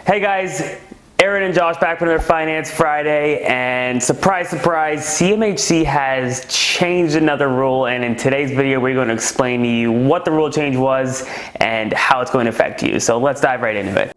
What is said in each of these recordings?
Hey guys, Aaron and Josh back with another Finance Friday, and surprise, surprise, CMHC has changed another rule, and in today's video we're going to explain to you what the rule change was and how it's going to affect you. So let's dive right into it.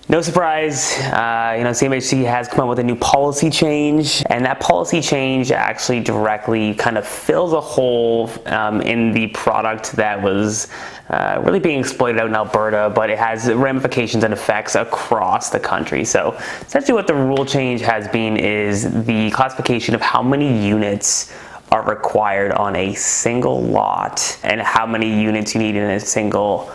No surprise, CMHC has come up with a new policy change, and that policy change actually directly kind of fills a hole in the product that was really being exploited out in Alberta, but it has ramifications and effects across the country. So essentially what the rule change has been is the classification of how many units are required on a single lot and how many units you need in a single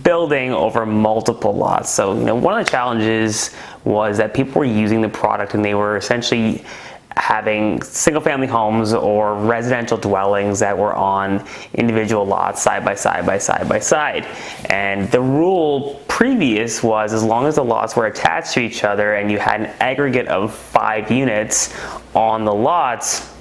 building over multiple lots. So, one of the challenges was that people were using the product and they were essentially having single family homes or residential dwellings that were on individual lots side by side. And the rule previous was as long as the lots were attached to each other and you had an aggregate of 5 units on the lots,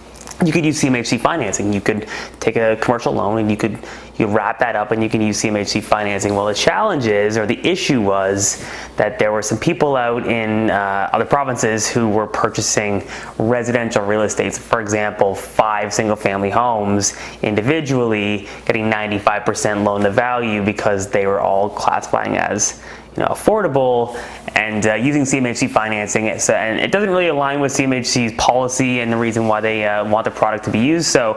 you could use CMHC financing. You could take a commercial loan and you could wrap that up and you can use CMHC financing. Well, the challenge is, or the issue was, that there were some people out in other provinces who were purchasing residential real estate. For example, 5 single-family homes individually, getting 95% loan to value because they were all classifying as affordable, and using CMHC financing. And it doesn't really align with CMHC's policy and the reason why they want the product to be used. So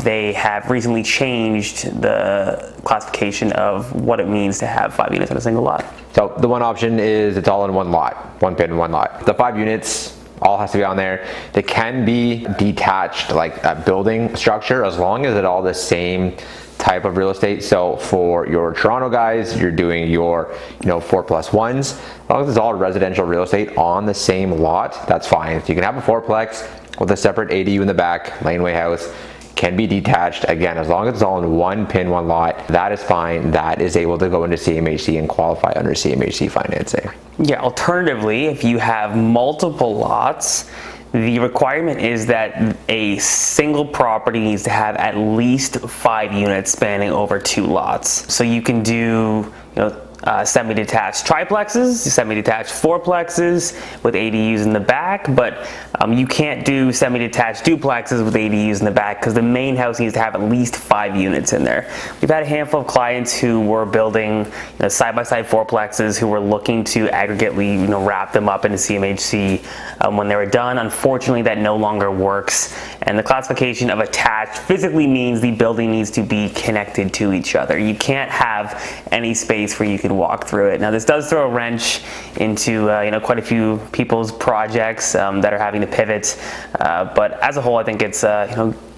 they have recently changed the classification of what it means to have 5 units on a single lot. So the one option is it's all in one lot, one pin, one lot. The 5 units all has to be on there. They can be detached, like a building structure, as long as it's all the same type of real estate. So for your Toronto guys, you're doing your 4+1s. As long as it's all residential real estate on the same lot, that's fine. So you can have a fourplex with a separate ADU in the back, laneway house, can be detached. Again, as long as it's all in one pin, one lot, that is fine. That is able to go into CMHC and qualify under CMHC financing. Yeah, alternatively, if you have multiple lots, the requirement is that a single property needs to have at least 5 units spanning over 2 lots. So you can do, semi-detached triplexes, semi-detached fourplexes with ADUs in the back, but you can't do semi-detached duplexes with ADUs in the back because the main house needs to have at least 5 units in there. We've had a handful of clients who were building side-by-side fourplexes who were looking to aggregately wrap them up into CMHC when they were done. Unfortunately, that no longer works, and the classification of attached physically means the building needs to be connected to each other. You can't have any space where you can walk through it. Now, this does throw a wrench into quite a few people's projects that are having to pivot, but as a whole, I think it's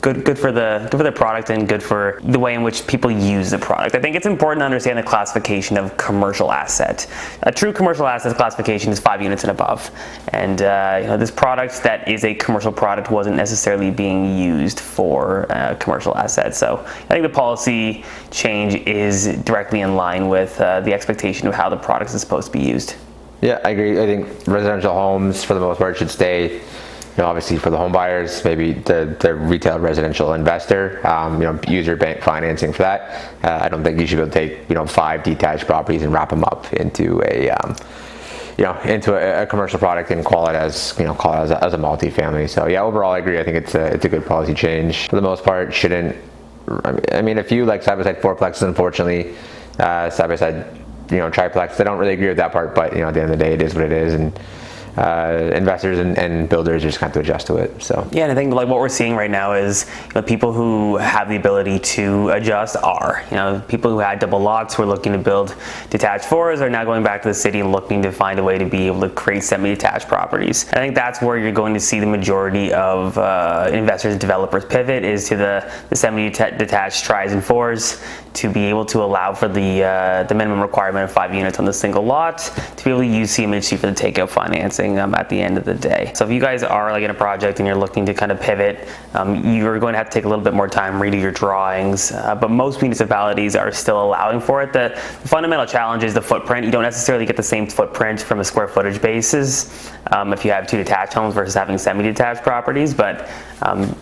good for the product and good for the way in which people use the product. I think it's important to understand the classification of commercial asset. A true commercial asset classification is 5 units and above, and this product that is a commercial product wasn't necessarily being used for commercial assets. So I think the policy change is directly in line with the expectation of how the product is supposed to be used. Yeah, I agree. I think residential homes, for the most part, should stay. Obviously for the home buyers, maybe the retail residential investor, use your bank financing for that. I don't think you should be able to take 5 detached properties and wrap them up into a commercial product and call it as a multifamily. So yeah, overall I agree. I think it's a good policy change. For the most part, shouldn't. I mean, a few like side-by-side fourplexes, unfortunately, side-by-side triplex, I don't really agree with that part. But at the end of the day, it is what it is, and investors and builders just have to adjust to it. So yeah, and I think like what we're seeing right now is people who have the ability to adjust are people who had double lots were looking to build detached fours are now going back to the city and looking to find a way to be able to create semi-detached properties. I think that's where you're going to see the majority of investors and developers pivot, is to the semi-detached tries and fours, to be able to allow for the minimum requirement of 5 units on the single lot, to be able to use CMHC for the takeout financing. financing at the end of the day. So if you guys are like in a project and you're looking to kind of pivot, you're going to have to take a little bit more time, redo your drawings, but most municipalities are still allowing for it. The fundamental challenge is the footprint. You don't necessarily get the same footprint from a square footage basis if you have 2 detached homes versus having semi-detached properties, but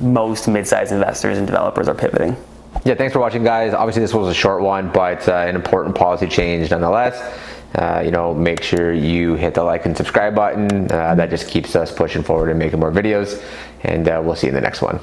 most mid-sized investors and developers are pivoting. Yeah, thanks for watching, guys. Obviously this was a short one, but an important policy change nonetheless. Make sure you hit the like and subscribe button. That just keeps us pushing forward and making more videos, and we'll see you in the next one.